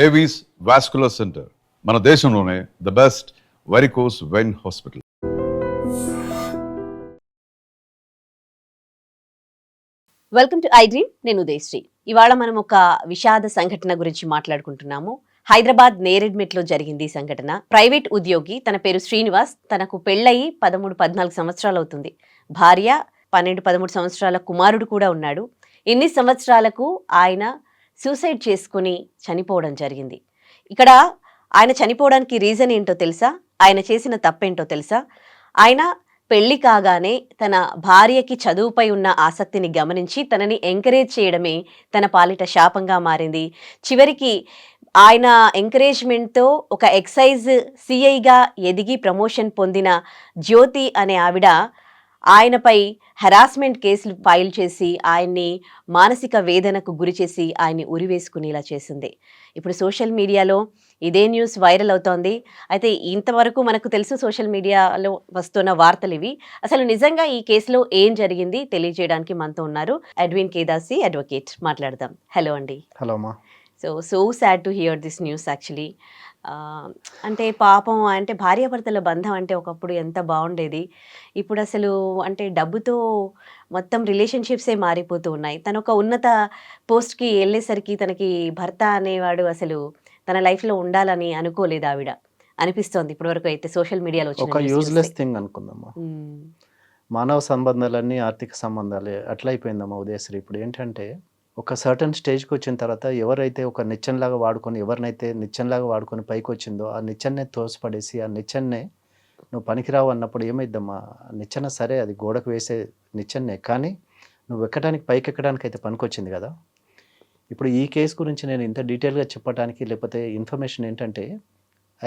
Avis vascular centre మన దేశంలోనే the best varicose vein hospital. Welcome to I dream. నేను ఉదయశ్రీ. ఇవాళ మనం ఒక విషాద సంఘటన గురించి మాట్లాడుకుంటున్నాము. హైదరాబాద్ నేరెడ్మెట్లో జరిగింది ఈ సంఘటన. ప్రైవేట్ ఉద్యోగి, తన పేరు శ్రీనివాస్. తనకు పెళ్ళయి 13-14 సంవత్సరాలు అవుతుంది. భార్య, 12-13 సంవత్సరాల కుమారుడు కూడా ఉన్నాడు. ఇన్ని సంవత్సరాలకు ఆయన సూసైడ్ చేసుకుని చనిపోవడం జరిగింది. ఇక్కడ ఆయన చనిపోవడానికి రీజన్ ఏంటో తెలుసా? ఆయన చేసిన తప్పేంటో తెలుసా? ఆయన పెళ్లి కాగానే తన భార్యకి చదువుపై ఉన్న ఆసక్తిని గమనించి తనని ఎంకరేజ్ చేయడమే తన పాలిట శాపంగా మారింది. చివరికి ఆయన ఎంకరేజ్మెంట్తో ఒక ఎక్సైజ్ సిఐగా ఎదిగి ప్రమోషన్ పొందిన జ్యోతి అనే ఆవిడ ఆయనపై హెరాస్మెంట్ కేసులు ఫైల్ చేసి ఆయన్ని మానసిక వేదనకు గురి చేసి ఆయన్ని ఉరివేసుకునేలా చేసింది. ఇప్పుడు సోషల్ మీడియాలో ఇదే న్యూస్ వైరల్ అవుతోంది. అయితే ఇంతవరకు మనకు తెలుసు సోషల్ మీడియాలో వస్తున్న వార్తలు ఇవి. అసలు నిజంగా ఈ కేసులో ఏం జరిగింది తెలియజేయడానికి మనతో ఉన్నారు ఎడ్విన్ కేదాసి, అడ్వకేట్. మాట్లాడదాం. హలో అండి. హలో అమ్మా. So sad to hear this news actually. అంటే పాపం, అంటే భార్యాభర్తల బంధం అంటే ఒకప్పుడు ఎంత బాగుండేది. ఇప్పుడు అసలు అంటే డబ్బుతో మొత్తం రిలేషన్షిప్సే మారిపోతూ ఉన్నాయి. తను ఒక ఉన్నత పోస్ట్కి వెళ్ళేసరికి తనకి భర్త అనేవాడు అసలు తన లైఫ్లో ఉండాలని అనుకోలేదు ఆవిడ అనిపిస్తోంది ఇప్పటివరకు అయితే సోషల్ మీడియాలో ఒక యూజ్లెస్ థింగ్ అనుకుందామా. మానవ సంబంధాలన్నీ ఆర్థిక సంబంధాలే అట్లా అయిపోయిందమ్మా ఉదయశ్రీ. ఇప్పుడు ఏంటంటే ఒక సర్టన్ స్టేజ్కి వచ్చిన తర్వాత ఎవరైతే ఒక నిచ్చెనలాగా వాడుకొని, ఎవరినైతే నిచ్చెనలాగా వాడుకొని పైకి వచ్చిందో ఆ నిచ్చెన్నే తోసిపడేసి ఆ నిచ్చెన్నే నువ్వు పనికిరావు అన్నప్పుడు ఏమైద్దమ్మా? నిచ్చెన సరే అది గోడకు వేసే నిచ్చెన్నే, కానీ నువ్వు ఎక్కడానికి పైకి ఎక్కడానికి అయితే పనికొచ్చింది కదా. ఇప్పుడు ఈ కేసు గురించి నేను ఇంత డీటెయిల్గా చెప్పడానికి లేకపోతే ఇన్ఫర్మేషన్ ఏంటంటే,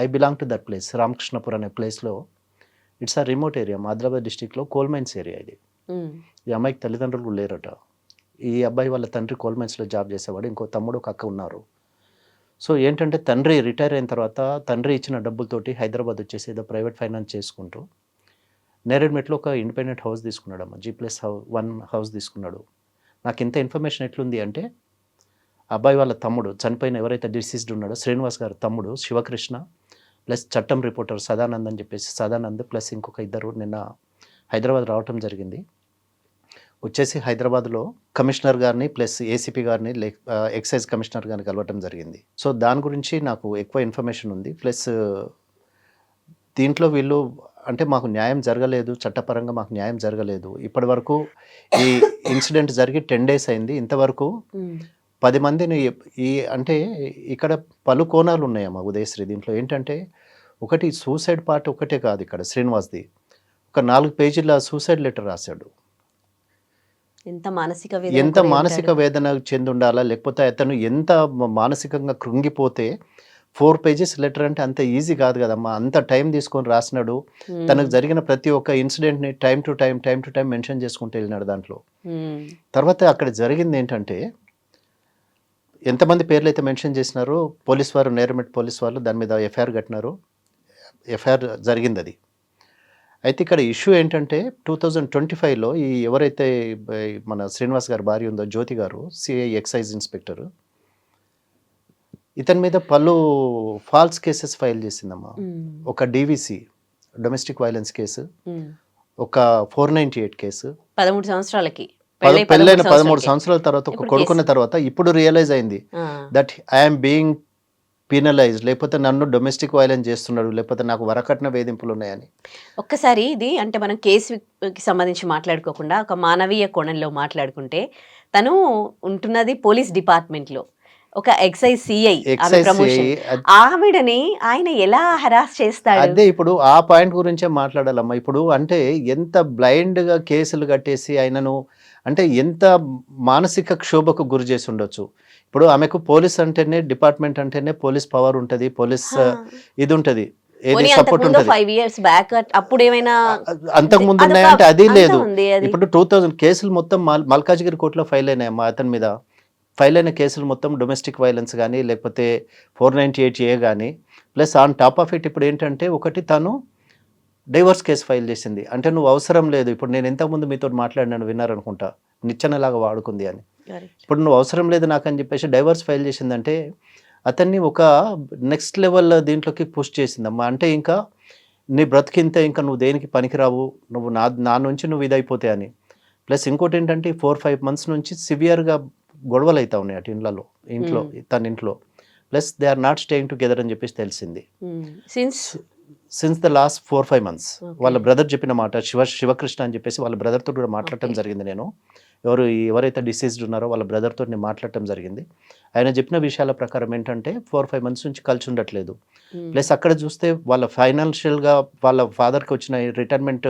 I belong to that place. Ramakrishnapuram అనే ప్లేస్లో, ఇట్స్ ఆ రిమోట్ ఏరియా, ఆదిలాబాద్ డిస్టిక్లో కోల్ మైన్స్ ఏరియా ఇది. ఈ అమ్మాయికి తల్లిదండ్రులు కూడా లేరట. ఈ అబ్బాయి వాళ్ళ తండ్రి కోల్ మైన్స్లో జాబ్ చేసేవాడు. ఇంకో తమ్ముడు ఒక అక్క ఉన్నారు. సో ఏంటంటే తండ్రి రిటైర్ అయిన తర్వాత తండ్రి ఇచ్చిన డబ్బులతోటి హైదరాబాద్ వచ్చేసి ఏదో ప్రైవేట్ ఫైనాన్స్ చేసుకుంటూ నేరేడ్మెట్లో ఒక ఇండిపెండెంట్ హౌస్ తీసుకున్నాడు అమ్మ. G+1 హౌస్ తీసుకున్నాడు. నాకు ఇంత ఇన్ఫర్మేషన్ ఎట్లుంది అంటే, అబ్బాయి వాళ్ళ తమ్ముడు చనిపోయిన ఎవరైతే డిసీజ్డ్ ఉన్నాడో శ్రీనివాస్ గారు తమ్ముడు శివకృష్ణ ప్లస్ చట్టం రిపోర్టర్ సదానంద్ అని చెప్పేసి, సదానంద్ ప్లస్ ఇంకొక ఇద్దరు నిన్న హైదరాబాద్ రావటం జరిగింది. వచ్చేసి హైదరాబాద్లో కమిషనర్ గారిని ప్లస్ ఏసీపీ గారిని ఎక్సైజ్ కమిషనర్ గారిని కలవటం జరిగింది. సో దాని గురించి నాకు ఎక్కువ ఇన్ఫర్మేషన్ ఉంది. ప్లస్ దీంట్లో వీళ్ళు అంటే మాకు న్యాయం జరగలేదు, చట్టపరంగా మాకు న్యాయం జరగలేదు. ఇప్పటి వరకు ఈ ఇన్సిడెంట్ జరిగి 10 days అయింది. ఇంతవరకు 10 మందిని ఈ అంటే ఇక్కడ పలు కోణాలు ఉన్నాయమ్మా ఉదయశ్రీ. దీంట్లో ఏంటంటే ఒకటి సూసైడ్ పార్ట్ ఒకటే కాదు. ఇక్కడ శ్రీనివాస్ది ఒక 4 పేజీల సూసైడ్ లెటర్ రాశాడు. ఎంత మానసిక వేదన చెంది ఉండాలా, లేకపోతే అతను ఎంత మానసికంగా కృంగిపోతే 4 pages లెటర్ అంటే అంత ఈజీ కాదు కదమ్మా. అంత టైం తీసుకొని రాసినాడు. తనకు జరిగిన ప్రతి ఒక్క ఇన్సిడెంట్ని టైం టు టైం మెన్షన్ చేసుకుంటూ వెళ్ళినాడు దాంట్లో. తర్వాత అక్కడ జరిగింది ఏంటంటే, ఎంతమంది పేర్లు అయితే మెన్షన్ చేసినారో పోలీస్ వారు, నేరెడ్మెట్ పోలీస్ వాళ్ళు దాని మీద ఎఫ్ఐఆర్ కట్టినారు. ఎఫ్ఐఆర్ జరిగింది అది. అయితే ఇక్కడ ఇష్యూ ఏంటంటే 2025లో ఈ ఎవరైతే మన శ్రీనివాస్ గారి భార్య ఉందో జ్యోతి గారు, సిఐ ఎక్సైజ్ ఇన్స్పెక్టర్, ఇతని మీద పలు ఫాల్స్ కేసెస్ ఫైల్ చేసిందమ్మా. ఒక DVC డొమెస్టిక్ వైలెన్స్ కేసు, ఒక 498 కేసు, 13 సంవత్సరాలకి పెళ్ళైన 13 సంవత్సరాల తర్వాత ఒక కొడుకున్న తర్వాత ఇప్పుడు రియలైజ్ అయింది దట్ ఐఎమ్ బీయింగ్ పీనలైజ్, లేకపోతే నన్ను డొమెస్టిక్ వైలెన్స్ చేస్తున్నాడు, లేకపోతే నాకు వరకట్న వేధింపులు ఉన్నాయని. ఒక్కసారి ఇది అంటే మనం కేసుకి సంబంధించి మాట్లాడుకోకుండా ఒక మానవీయ కోణంలో మాట్లాడుకుంటే, తను ఉంటున్నది పోలీస్ డిపార్ట్మెంట్లో, ఒక ఎక్సైజ్ సిఐ, ఆవిడని ఆయన ఎలా హెరాస్ చేస్తాడు? అదే ఇప్పుడు ఆ పాయింట్ గురించే మాట్లాడాలమ్మా. ఇప్పుడు అంటే ఎంత బ్లైండ్గా కేసులు కట్టేసి ఆయనను అంటే ఎంత మానసిక క్షోభకు గురి చేసి ఉండొచ్చు. ఇప్పుడు ఆమెకు పోలీస్ అంటేనే, డిపార్ట్మెంట్ అంటేనే పోలీస్ పవర్ ఉంటుంది, పోలీస్ ఇది ఉంటుంది, ఏది సపోర్ట్ ఉంటుంది. 5 years బ్యాక్ అప్పుడు ఏమైనా అంతకు ముందు ఉన్నాయంటే అది లేదు. ఇప్పుడు 2000 కేసులు మొత్తం మల్కాజ్గిరి కోర్టులో ఫైల్ అయినాయమ్మా. అతని మీద ఫైల్ అయిన కేసులు మొత్తం డొమెస్టిక్ వైలెన్స్ కానీ, లేకపోతే 498A కానీ, plus on top of it ఇప్పుడు ఏంటంటే ఒకటి తను డైవర్స్ కేసు ఫైల్ చేసింది. అంటే నువ్వు అవసరం లేదు, ఇప్పుడు నేను ఇంతకుముందు మీతో మాట్లాడినాను, విన్నారనుకుంటా, నిచ్చెనలాగా వాడుకుంది అని. ఇప్పుడు నువ్వు అవసరం లేదు నాకు అని చెప్పేసి డైవర్స్ ఫైల్ చేసిందంటే అతన్ని ఒక నెక్స్ట్ లెవెల్ దీంట్లోకి పుష్ చేసిందమ్మా. అంటే ఇంకా నీ బ్రతికింతే, ఇంకా నువ్వు దేనికి పనికిరావు, నువ్వు నా నుంచి నువ్వు ఇదైపోతే అని. ప్లస్ ఇంకోటి ఏంటంటే 4-5 మంత్స్ నుంచి సివియర్గా గొడవలు అవుతా ఉన్నాయి అటు ఇంట్లో తన ఇంట్లో. Plus they are not staying together అని చెప్పేసి తెలిసింది. Since the last 4-5 months. వాళ్ళ బ్రదర్ చెప్పిన మాట, శివకృష్ణ అని చెప్పేసి వాళ్ళ బ్రదర్తో కూడా మాట్లాడటం జరిగింది. నేను ఎవరైతే డిసీజ్డ్ ఉన్నారో వాళ్ళ బ్రదర్తో నేను మాట్లాడటం జరిగింది. ఆయన చెప్పిన విషయాల ప్రకారం ఏంటంటే 4-5 మంత్స్ నుంచి కలిసి ఉండట్లేదు. ప్లస్ అక్కడ చూస్తే వాళ్ళ ఫైనాన్షియల్గా వాళ్ళ ఫాదర్కి వచ్చిన రిటైర్మెంట్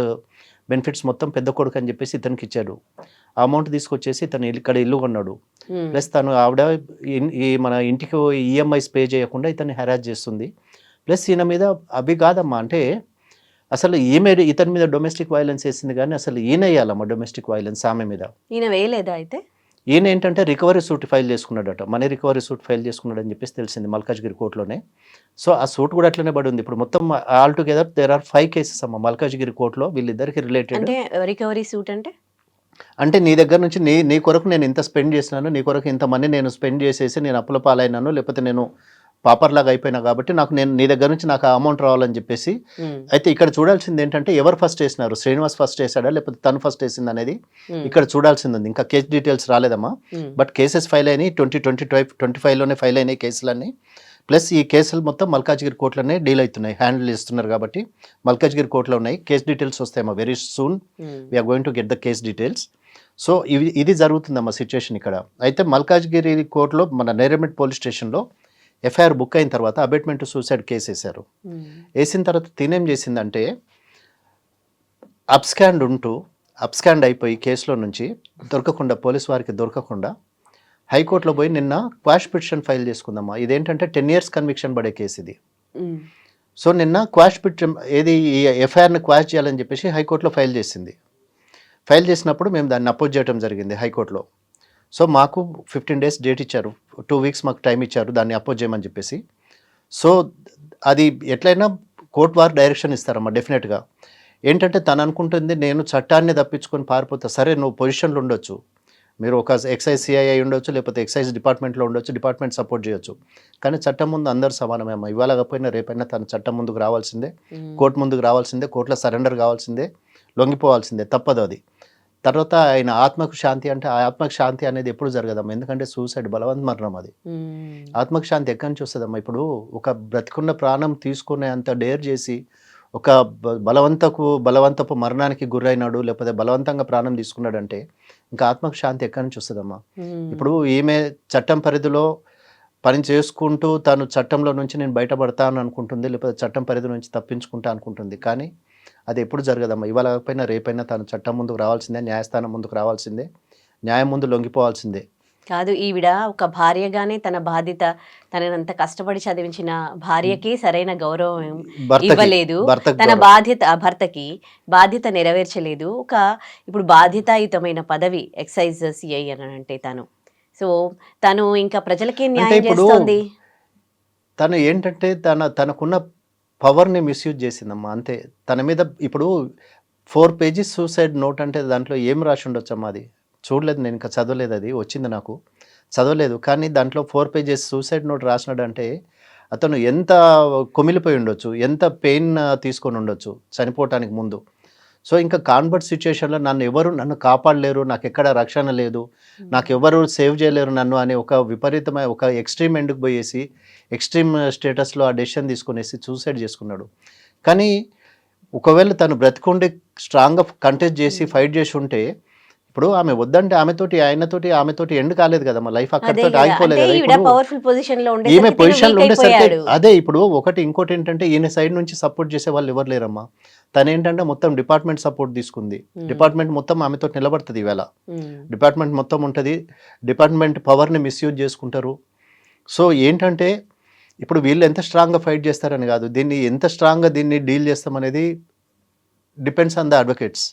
బెనిఫిట్స్ మొత్తం పెద్ద కొడుకు అని చెప్పేసి ఇతనికి ఇచ్చాడు. ఆ అమౌంట్ తీసుకొచ్చేసి ఇతను ఇక్కడ ఇల్లు కొన్నాడు. ప్లస్ తను ఆవిడ మన ఇంటికి ఈఎంఐస్ పే చేయకుండా ఇతన్ని హెరాస్ చేస్తుంది. ప్లస్ ఈయన మీద అవి కాదమ్మా, అంటే అసలు ఇతని మీద డొమెస్టిక్ వైలెన్స్ వేసింది, కానీ అసలు ఈయన వేయాలమ్మా డొమెస్టిక్ వైలెన్స్ ఆమె మీద. ఈయన వేయలేదా అయితే? ఈయన ఏంటంటే రికవరీ సూట్ ఫైల్ చేసుకున్నాడట, మనీ రికవరీ సూట్ ఫైల్ చేసుకున్నాడని చెప్పేసి తెలిసింది మల్కాజ్గిరి కోర్టులోనే. సో ఆ సూట్ కూడా అట్లనే పడి ఉంది. ఇప్పుడు మొత్తం altogether there are 5 cases అమ్మ మల్కాజ్గిరి కోర్టులో వీళ్ళిద్దరికి రిలేటెడ్. అంటే రికవరీ సూట్ అంటే నీ దగ్గర నుంచి నీ కొరకు నేను ఇంత స్పెండ్ చేసినాను, నీ కొరకు ఇంత మనీ నేను స్పెండ్ చేసేసి నేను అప్పుల పాలైనాను, లేకపోతే నేను పాపర్లాగా అయిపోయినా కాబట్టి నేను నీ దగ్గర నుంచి నాకు ఆ అమౌంట్ రావాలని చెప్పేసి. అయితే ఇక్కడ చూడాల్సింది ఏంటంటే ఎవరు ఫస్ట్ వేసినారు, శ్రీనివాస్ ఫస్ట్ వేసాడా లేకపోతే తను ఫస్ట్ వేసింది అనేది ఇక్కడ చూడాల్సింది ఉంది. ఇంకా కేసు డీటెయిల్స్ రాలేదమ్మా, బట్ కేసెస్ ఫైల్ అయినాయి. 2025లోనే ఫైల్ అయినాయి కేసులన్నీ. ప్లస్ ఈ కేసులు మొత్తం మల్కాజ్గిరి కోర్టులోనే డీల్ అవుతున్నాయి, హ్యాండిల్ చేస్తున్నారు కాబట్టి మల్కాజ్గిరి కోర్టులో ఉన్నాయి. కేసు డీటెయిల్స్ వస్తాయమ్మా very soon. We're going to get the case details. So ఇది జరుగుతుందమ్మా సిచ్యువేషన్ ఇక్కడ. అయితే మల్కాజ్గిరి కోర్టులో మన నేరేడ్మెట్ పోలీస్ స్టేషన్లో ఎఫ్ఐఆర్ బుక్ అయిన తర్వాత అబేట్మెంట్ సూసైడ్ కేసు వేశారు. వేసిన తర్వాత తినేం చేసిందంటే అప్స్కాండ్ అయిపోయి కేసులో నుంచి దొరకకుండా, పోలీస్ వారికి దొరకకుండా హైకోర్టులో పోయి నిన్న క్వాష్ పిటిషన్ ఫైల్ చేసుకుందమ్మా. ఇదేంటంటే 10 years కన్విక్షన్ పడే కేసు ఇది. సో నిన్న క్వాష్ పిటిషన్ ఈ ఎఫ్ఐఆర్ని క్వాష్ చేయాలని చెప్పేసి హైకోర్టులో ఫైల్ చేసింది. ఫైల్ చేసినప్పుడు మేము దాన్ని అపోజ్ చేయడం జరిగింది హైకోర్టులో. సో మాకు 15 days డేట్ ఇచ్చారు, 2 weeks మాకు టైం ఇచ్చారు దాన్ని అపోజ్ చేయమని చెప్పేసి. సో అది ఎట్లయినా కోర్టు వారు డైరెక్షన్ ఇస్తారమ్మా డెఫినెట్గా. ఏంటంటే తను అనుకుంటుంది నేను చట్టాన్ని తప్పించుకొని పారిపోతా. సరే నువ్వు పొజిషన్లో ఉండొచ్చు, మీరు ఒక ఎక్సైజ్ సిఐ ఉండొచ్చు, లేకపోతే ఎక్సైజ్ డిపార్ట్మెంట్లో ఉండొచ్చు, డిపార్ట్మెంట్ సపోర్ట్ చేయొచ్చు, కానీ చట్టం ముందు అందరు సమానమే అమ్మా. ఇవాళ కాకపోయినా రేపైనా తను చట్టం ముందుకు రావాల్సిందే, కోర్టు ముందుకు రావాల్సిందే, కోర్టులో సరెండర్ కావాల్సిందే, లొంగిపోవాల్సిందే, తప్పదు అది. తర్వాత ఆయన ఆత్మకు శాంతి అంటే ఆ ఆత్మకు శాంతి అనేది ఎప్పుడు జరగదమ్మా, ఎందుకంటే సూసైడ్ బలవంత మరణం అది. ఆత్మకు శాంతి ఎక్కడి నుంచి వస్తుందమ్మా? ఇప్పుడు ఒక బ్రతికున్న ప్రాణం తీసుకునే అంత డేర్ చేసి ఒక బలవంతపు మరణానికి గురైనాడు, లేకపోతే బలవంతంగా ప్రాణం తీసుకున్నాడంటే ఇంకా ఆత్మకు శాంతి ఎక్కడి నుంచి వస్తుందమ్మా? ఇప్పుడు ఈమె చట్టం పరిధిలో పని చేసుకుంటూ తను చట్టంలో నుంచి నేను బయటపడతాను అనుకుంటుంది, లేకపోతే చట్టం పరిధి నుంచి తప్పించుకుంటా అనుకుంటుంది, కానీ అది ఎప్పుడు జరగదమ్మా. ఇవాళ కాకపోయినా రేపైనా తను చట్టం ముందుకు రావాల్సిందే, న్యాయస్థానం ముందుకు రావాల్సిందే, న్యాయం ముందు లొంగిపోవాల్సిందే. కాదు, ఈవిడ ఒక భార్యగానే తన బాధ్యత, తనంత కష్టపడి చదివించిన భార్యకి సరైన గౌరవం ఇవ్వలేదు, తన భర్తకి బాధ్యత నెరవేర్చలేదు. ఇప్పుడు బాధ్యతాయుతమైన పదవి ఎక్సైజ్ సిఐ అని అంటే తను ఇంకా ప్రజలకి న్యాయం చేస్తుంది. తను ఏంటంటే తనకున్న పవర్ని మిస్యూజ్ చేసిందమ్మా అంతే. తన మీద ఇప్పుడు 4 pages సూసైడ్ నోట్ అంటే దాంట్లో ఏం రాసి ఉండొచ్చమ్మా? అది చూడలేదు నేను, ఇంకా చదవలేదు, అది వచ్చింది నాకు, చదవలేదు. కానీ దాంట్లో 4 pages సూసైడ్ నోట్ రాసినాడు అంటే అతను ఎంత కొమిలిపోయి ఉండొచ్చు, ఎంత పెయిన్ తీసుకొని ఉండొచ్చు చనిపోవటానికి ముందు. సో ఇంకా కాన్వర్ట్ సిచ్యుయేషన్లో నన్ను కాపాడలేరు, నాకు ఎక్కడ రక్షణ లేదు, నాకు ఎవరు సేవ్ చేయలేరు నన్ను అనే ఒక విపరీతమైన ఒక ఎక్స్ట్రీమ్ ఎండ్కి పోయేసి ఎక్స్ట్రీమ్ స్టేటస్లో ఆ డెసిషన్ తీసుకునేసి సూసైడ్ చేసుకున్నాడు. కానీ ఒకవేళ తను బ్రతికుండి స్ట్రాంగ్గా కంటెస్ట్ చేసి ఫైట్ చేసి ఉంటే ఇప్పుడు ఆమె వద్దంటే ఆమెతోటి ఎండ్ కాలేదు కదా, మా లైఫ్ అక్కడితో ఆగిపోలేదు కదా. ఈమె పొజిషన్లో ఉండేసరికి అదే. ఇప్పుడు ఇంకోటి ఏంటంటే ఈయన సైడ్ నుంచి సపోర్ట్ చేసే వాళ్ళు ఎవరు లేరమ్మా. తను ఏంటంటే మొత్తం డిపార్ట్మెంట్ సపోర్ట్ తీసుకుంది, డిపార్ట్మెంట్ మొత్తం ఆమెతో నిలబడుతుంది. ఈవేళ డిపార్ట్మెంట్ మొత్తం ఉంటుంది, డిపార్ట్మెంట్ పవర్ని మిస్యూజ్ చేసుకుంటారు. సో ఏంటంటే ఇప్పుడు వీళ్ళు ఎంత స్ట్రాంగ్గా ఫైట్ చేస్తారని కాదు, ఎంత స్ట్రాంగ్గా దీన్ని డీల్ చేస్తామనేది depends on the advocates.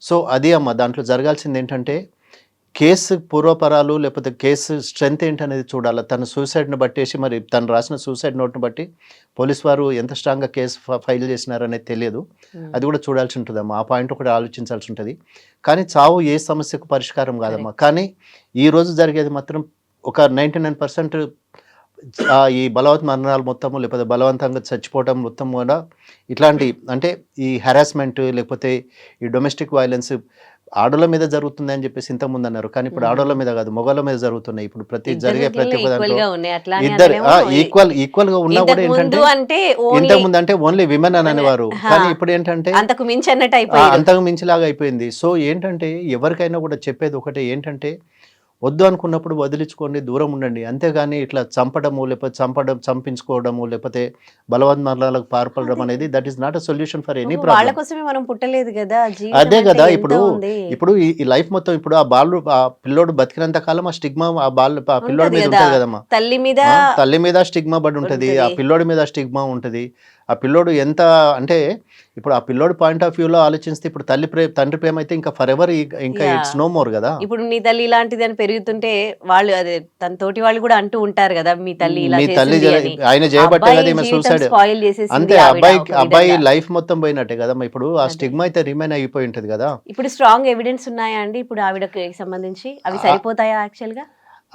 So అది అమ్మ దాంట్లో జరగాల్సింది ఏంటంటే కేసు పూర్వపరాలు లేకపోతే కేసు స్ట్రెంత్ ఏంటనేది చూడాలి. తన సూసైడ్ని బట్టేసి మరి తను రాసిన సూసైడ్ నోట్ని బట్టి పోలీస్ వారు ఎంత స్ట్రాంగ్గా కేసు ఫైల్ చేసినారనేది తెలియదు, అది కూడా చూడాల్సి ఉంటుందమ్మా. ఆ పాయింట్ ఒకటి ఆలోచించాల్సి ఉంటుంది. కానీ చావు ఏ సమస్యకు పరిష్కారం కాదమ్మా. కానీ ఈరోజు జరిగేది మాత్రం ఒక 99% ఈ బలవత్ మరణాలు మొత్తము లేకపోతే బలవంతంగా చచ్చిపోవటం మొత్తం కూడా ఇట్లాంటి అంటే ఈ హెరాస్మెంట్ లేకపోతే ఈ డొమెస్టిక్ వైలెన్స్ ఆడోళ్ళ మీద జరుగుతుంది అని చెప్పేసి ఇంతకుముందు అన్నారు, కానీ ఇప్పుడు ఆడోళ్ళ మీద కాదు మొగోళ్ళ మీద జరుగుతున్నాయి. ఇప్పుడు జరిగే ప్రతి ఒక్క దాంట్లో ఇద్దరు ఈక్వల్ గా ఉన్నా కూడా ఏంటంటే ఇంతకుముందు అంటే ఓన్లీ విమెన్ అని అనేవారు, కానీ ఇప్పుడు ఏంటంటే అంతకు మించి అన్నట్టు అయిపోయింది, అంతకు మించిలాగా అయిపోయింది. సో ఏంటంటే ఎవరికైనా కూడా చెప్పేది ఒకటే ఏంటంటే వద్దు అనుకున్నప్పుడు వదిలించుకోండి, దూరం ఉండండి, అంతేగాని ఇట్లా చంపడము లేకపోతే చంపించుకోవడము లేకపోతే బలవంత మరణాలకు పాల్పడడం అనేది that is not a solution for any వాళ్ళ ప్రాబ్లం. కోసమే మనం పుట్టలేదు కదా, అదే కదా ఇప్పుడు ఈ లైఫ్ మొత్తం ఇప్పుడు ఆ పిల్లోడు బతికినంత కాలం ఆ స్టిగ్మా ఆ పిల్లోడి మీద ఉంటది కదమ్మా, తల్లి మీద స్టిగ్మా పడి ఉంటది, ఆ పిల్లోడి మీద స్టిగ్మా ఉంటది. ఆ పిల్లోడు ఎంత అంటే ఇప్పుడు ఆ పిల్లోడి పాయింట్ ఆఫ్ వ్యూలో ఆలోచిస్తే ఇప్పుడు తండ్రి ప్రేమ అయితే ఇంకా ఫర్ ఎవర్ ఇంకా ఇట్స్ నో మోర్ కదా. ఇప్పుడు నీ తల్లి ఇలాంటిది అని పెరుగుతుంటే వాళ్ళు అదే తన తోటి వాళ్ళు కూడా అంటూ ఉంటారు కదా, మీ తల్లి ఆయన చేయబట్టే కదా ఈమె సూసైడ్, అంతే అబ్బాయి లైఫ్ మొత్తం పోయినట్టే కదా. ఇప్పుడు ఆ స్టిగ్మా అయితే రిమైన్ అయిపోయి ఉంటది కదా. ఇప్పుడు స్ట్రాంగ్ ఎవిడెన్స్ ఉన్నాయా అండి ఇప్పుడు ఆవిడకి సంబంధించి, అవి సరిపోతాయా యాక్చువల్ గా?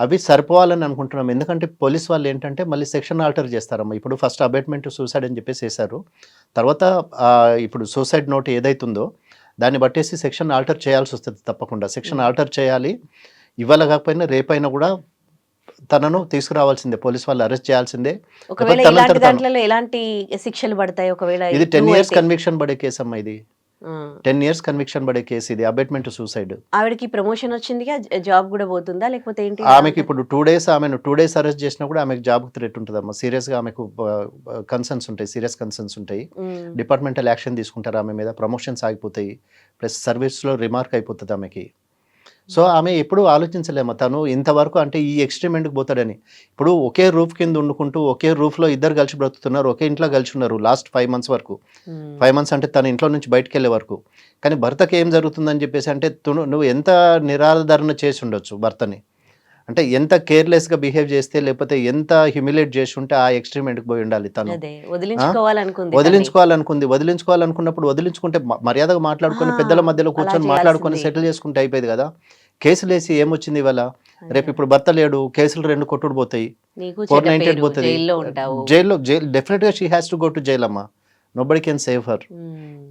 అవి సరిపోవాలని అనుకుంటున్నాం, ఎందుకంటే పోలీస్ వాళ్ళు ఏంటంటే మళ్ళీ సెక్షన్ ఆల్టర్ చేస్తారమ్మా. ఇప్పుడు ఫస్ట్ అబేట్మెంట్ సూసైడ్ అని చెప్పేసి వేశారు, తర్వాత ఇప్పుడు సూసైడ్ నోట్ ఏదైతుందో దాన్ని బట్టేసి సెక్షన్ ఆల్టర్ చేయాల్సి వస్తుంది, తప్పకుండా సెక్షన్ ఆల్టర్ చేయాలి. ఇవాళ కాకపోయినా రేపైనా కూడా తనను తీసుకురావాల్సిందే, పోలీస్ వాళ్ళు అరెస్ట్ చేయాల్సిందే. ఎలాంటి శిక్షలు పడతాయి ఒకవేళ ఇది 10 years కన్విక్షన్ పడే కేసు అమ్మా, ఇది 10 years కన్విక్షన్ పడే కేసు, ఇది అబేట్మెంట్ సూసైడ్. ఆవిడకి ప్రమోషన్ వచ్చిందిగా, జాబ్ కూడా పోతుందా లేకపోతే ఏంటి? ఆమెకి ఇప్పుడు 2 days ఆమెను 2 days అరెస్ట్ చేసినా కూడా ఆమెకు జాబ్ థ్రెట్ ఉంటుందమ్మా. సీరియస్ గా ఆమెకు కన్సర్న్స్ ఉంటాయి, సీరియస్ కన్సర్న్స్ ఉంటాయి. డిపార్ట్మెంటల్ యాక్షన్ తీసుకుంటారు ఆమె మీద, ప్రమోషన్స్ ఆగిపోతాయి, ప్లస్ సర్వీస్ లో రిమార్క్ అయిపోతుంది ఆమెకి. సో ఆమె ఎప్పుడు ఆలోచించలేమా తను ఇంతవరకు అంటే ఈ ఎక్స్ట్రీమెంట్కి పోతాడని. ఇప్పుడు ఒకే రూఫ్ కింద వండుకుంటూ ఒకే రూఫ్లో ఇద్దరు కలిసి బ్రతుకుతున్నారు, ఒకే ఇంట్లో కలిసి ఉన్నారు లాస్ట్ 5 months వరకు. 5 months అంటే తన ఇంట్లో నుంచి బయటకు వెళ్ళే వరకు. కానీ భర్తకి ఏం జరుగుతుందని చెప్పేసి అంటే నువ్వు ఎంత నిరాధారణ చేసి ఉండొచ్చు భర్తని, అంటే ఎంత కేర్లెస్గా బిహేవ్ చేస్తే లేకపోతే ఎంత హ్యూమిలేట్ చేసి ఉంటే ఆ ఎక్స్ట్రీమెంట్కి పోయి ఉండాలి తను. వదిలించుకోవాలనుకున్నప్పుడు వదిలించుకుంటే మర్యాదగా మాట్లాడుకొని పెద్దల మధ్యలో కూర్చొని మాట్లాడుకొని సెటిల్ చేసుకుంటే అయిపోయేది కదా. కేసులు వేసి ఏమొచ్చింది ఇవాళ రేపు ఇప్పుడు భర్త లేడు, కేసులు 2 కొట్టుడు పోతాయి, 498 పోతుంది జైల్లో. డెఫినెట్ గా she has to go to jail అమ్మా, నోబడీ కెన్ సేవ్ హర్.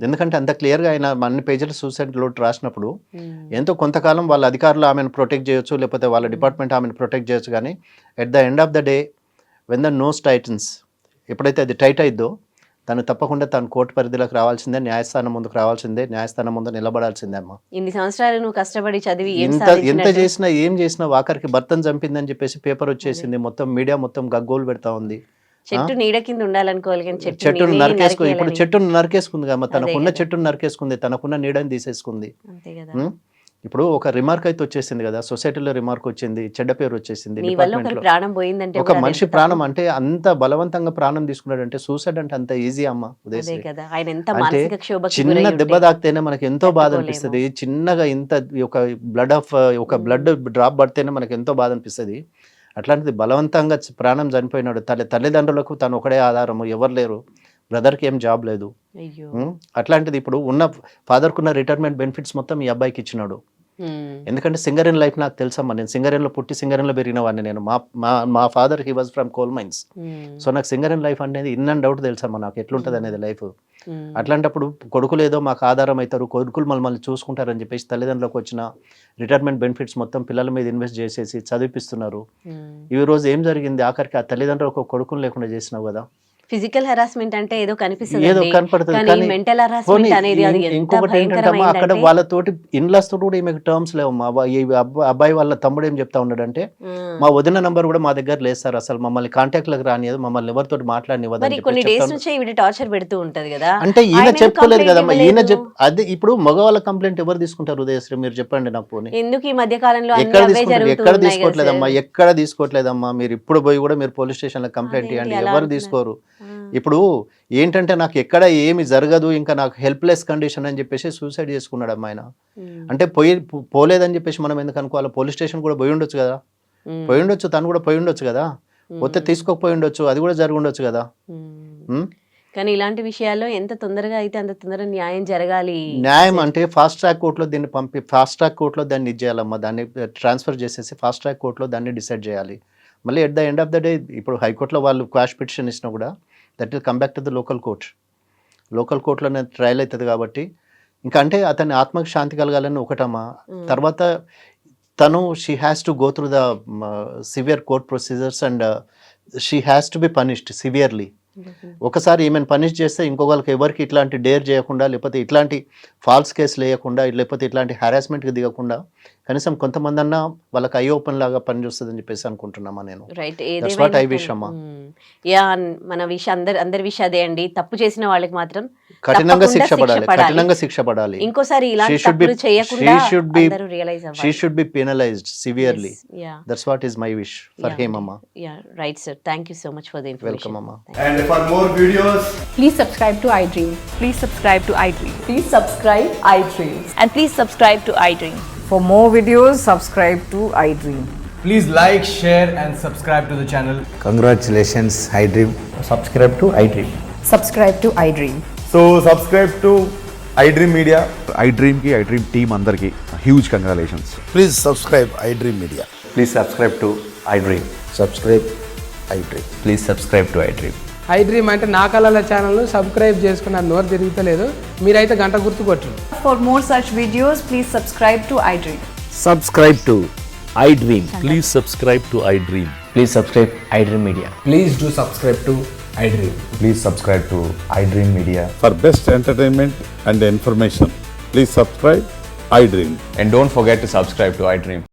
ఎందుకంటే అంత క్లియర్గా ఆయన అన్ని పేజీలు సూసైడ్ నోట్ రాసినప్పుడు ఎంతో కొంతకాలం వాళ్ళ అధికారులు ఆమెను ప్రొటెక్ట్ చేయొచ్చు, లేకపోతే వాళ్ళ డిపార్ట్మెంట్ ఆమెను ప్రొటెక్ట్ చేయొచ్చు, కానీ at the end of the day when the noose tightens, ఎప్పుడైతే అది టైట్ అయిద్దో తను తప్పకుండా తను కోర్టు పరిధిలోకి రావాల్సిందే, న్యాయస్థానం ముందుకు రావాల్సిందే, న్యాయస్థానం ముందు నిలబడాల్సిందే అమ్మా. ఇన్ని సంవత్సరాలు నువ్వు కష్టపడి చదివి ఎంత చేసినా ఏం చేసినా ఆఖరికి భర్తను చంపిందని చెప్పేసి పేపర్ వచ్చేసింది, మొత్తం మీడియా మొత్తం గగ్గోలు పెడతా ఉంది. చెట్టు నీడ కింద ఉండాలనుకోవాలి, కానీ చెట్టును నరికేసుకుంది. ఇప్పుడు చెట్టును నరికేసుకుంది కదా, తనకున్న చెట్టును నరికేసుకుంది, తనకున్న నీడని తీసేసుకుంది. ఇప్పుడు ఒక రిమార్క్ అయితే వచ్చేసింది కదా, సొసైటీలో రిమార్క్ వచ్చింది, చెడ్డ పేరు వచ్చేసింది, ఒక మనిషి ప్రాణం అంటే అంత బలవంతంగా ప్రాణం తీసుకున్నాడంటే సూసైడ్ అంటే అంత ఈజీ అమ్మా. అంటే చిన్న దెబ్బ తాకితేనే మనకి ఎంతో బాధ అనిపిస్తుంది, చిన్నగా ఇంత ఒక బ్లడ్ డ్రాప్ పడితేనే మనకి ఎంతో బాధ అనిపిస్తుంది. అట్లాంటిది బలవంతంగా ప్రాణం చనిపోయినాడు, తల్లిదండ్రులకు తను ఒకడే ఆధారము, ఎవరు లేరు, బ్రదర్కి ఏం జాబ్ లేదు. అట్లాంటిది ఇప్పుడు ఉన్న ఫాదర్కున్న రిటైర్మెంట్ బెనిఫిట్స్ మొత్తం ఈ అబ్బాయికి ఇచ్చినాడు. ఎందుకంటే సింగరేన్ లైఫ్ నాకు తెలుసమ్మా, నేను సింగరేన్లో పుట్టి సింగరేన్లో పెరిగిన వాడిని. నేను మా father he was from coal mines. So నాకు సింగరేన్ లైఫ్ అనేది ఇన్ అండ్ అవుట్ తెలుసమ్మా, నాకు ఎట్లుంటుంది అనేది లైఫ్. అట్లాంటప్పుడు కొడుకులు ఏదో మాకు ఆధారం అవుతారు, కొడుకులు మమ్మల్ని చూసుకుంటారని చెప్పేసి తల్లిదండ్రులకు వచ్చిన రిటైర్మెంట్ బెనిఫిట్స్ మొత్తం పిల్లల మీద ఇన్వెస్ట్ చేసేసి చదివిపిస్తున్నారు. ఈ రోజు ఏం జరిగింది, ఆఖరికి ఆ తల్లిదండ్రులకు కొడుకులు లేకుండా చేసినావు కదా. ఫిజికల్ హెరాస్మెంట్ అంటే ఏదో కనిపిస్తుంది, ఏదో కనపడుతుంది, కానీ ఇంకొకటి ఏంటంటే అక్కడ వాళ్ళతోటి ఇన్లాస్ తోటి కూడా ఈమెకు టర్మ్స్ లేవమ్మా. అబ్బాయి వాళ్ళ తమ్ముడు ఏం చెప్తా ఉన్నాడంటే, మా వదిన నంబర్ కూడా మా దగ్గర లేదు సార్, అసలు మమ్మల్ని కాంటాక్ట్ లకు రానియదు, మమ్మల్ని ఎవరితో మాట్లాడినివ్వదు అంటే ఈయన చెప్పుకోలేదు కదమ్మా. అది ఇప్పుడు మగవాళ్ళ కంప్లైంట్ ఎవరు తీసుకుంటారు ఉదయశ్రీ, మీరు చెప్పండి నాకు. పోనీ ఎందుకు ఈ మధ్య కాలంలో ఎక్కడ తీసుకోవట్లేదమ్మా, మీరు ఇప్పుడు పోయి కూడా మీరు పోలీస్ స్టేషన్ లో కంప్లైంట్ ఇవ్వండి, ఎవరు తీసుకోరు. ఇప్పుడు ఏంటంటే నాకు ఎక్కడ ఏమి జరగదు, ఇంకా నాకు హెల్ప్లెస్ కండిషన్ అని చెప్పేసి సూసైడ్ చేసుకున్నాడు అమ్మ ఆయన. అంటే పోలేదని చెప్పేసి మనం ఎందుకు అనుకోవాలి, పోలీస్ స్టేషన్ కూడా పోయి ఉండొచ్చు కదా, పోయి ఉండొచ్చు, తను కూడా పోయి ఉండొచ్చు కదా, పోతే తీసుకోకపోయి ఉండొచ్చు, అది కూడా జరిగి ఉండొచ్చు కదా. కానీ ఇలాంటి విషయాల్లో ఎంత తొందరగా అయితే అంత తొందరగా న్యాయం జరగాలి. న్యాయం అంటే ఫాస్ట్ ట్రాక్ కోర్టులో దీన్ని ఫాస్ట్ ట్రాక్ కోర్టులో దాన్ని ఇది చేయాలమ్మా, దాన్ని ట్రాన్స్ఫర్ చేసేసి ఫాస్ట్ ట్రాక్ కోర్టులో దాన్ని డిసైడ్ చేయాలి. మళ్ళీ at the end of the day ఇప్పుడు హైకోర్టులో వాళ్ళు క్వాష్ పిటిషన్ ఇచ్చినా కూడా that will come back to the local కోర్టులోనే ట్రయల్ అవుతుంది కాబట్టి ఇంకా అంటే అతని ఆత్మకు శాంతి కలగాలని ఒకటమ్మా. తర్వాత తను she has to go through the severe court procedures and she has to be punished severely. ఒకసారి ఈమెను పనిష్ చేస్తే ఇంకొకరికి ఎవరికి ఇట్లాంటి డేర్ చేయకుండా, లేకపోతే ఇట్లాంటి ఫాల్స్ కేసులు వేయకుండా, లేకపోతే ఇట్లాంటి హెరాస్మెంట్కి దిగకుండా కనీసం కొంతమంది అన్నా వాళ్ళకి ఐ ఓపెన్ లాగా పనిచేస్తుందని చెప్పేసి అనుకుంటున్నామా నేను. Right. That's what I wish, అమ్మా. యా, మన అందరి విష అదే అండి, తప్పు చేసిన వాళ్ళకి మాత్రం కఠినంగా తప్పకుండా శిక్ష పడాలి. ఇంకోసారి She ఇలాంటి should be- తప్పులు చేయకుండా she should be- అందరూ రియలైజ్ She అవ్వాలి. should be penalized severely. Yeah, That's what is my wish for him, అమ్మా. Yeah, right sir. Thank you so much for the Welcome, information. అమ్మా. And for more videos, Please subscribe to iDream. Please subscribe to iDream. Please subscribe iDream. And please subscribe to iDream. For more videos, subscribe to iDream. please like, share, and subscribe to the channel. Congratulations, iDream. Subscribe to iDream. Subscribe to iDream. So, subscribe to iDream Media. iDream ki iDream team andarki huge congratulations. Please subscribe iDream Media. Please subscribe to iDream. Subscribe iDream. Please subscribe to iDream. iDream అంటే నా కళల ఛానల్ను subscribe చేసుకున్న నోరు తిరుగుతలేదు, మీరైతే గంట గుర్తు కొట్టండి. For more such videos, please subscribe to iDream. Subscribe to iDream. Please subscribe to iDream. Please subscribe iDream Media. Please do subscribe to iDream. Please subscribe to iDream Media. For best entertainment and information, please subscribe iDream. And don't forget to subscribe to iDream.